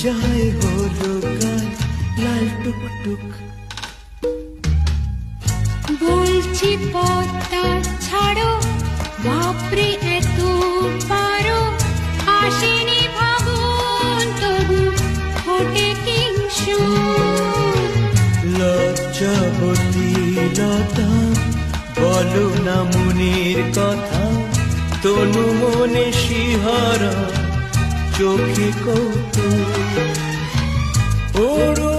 লজ্জায় হলো গাল লাল টুকটুক। বলছি পদ্মা ছাড়ো, বাপরে এত পারো, আসেনি ফাগুন তবু ফোটে কিংসুর। লজ্জাবতী লতা বলো না মনের কথা, তনু মনে শিহরা চোখে কৌতুক। ওড়ো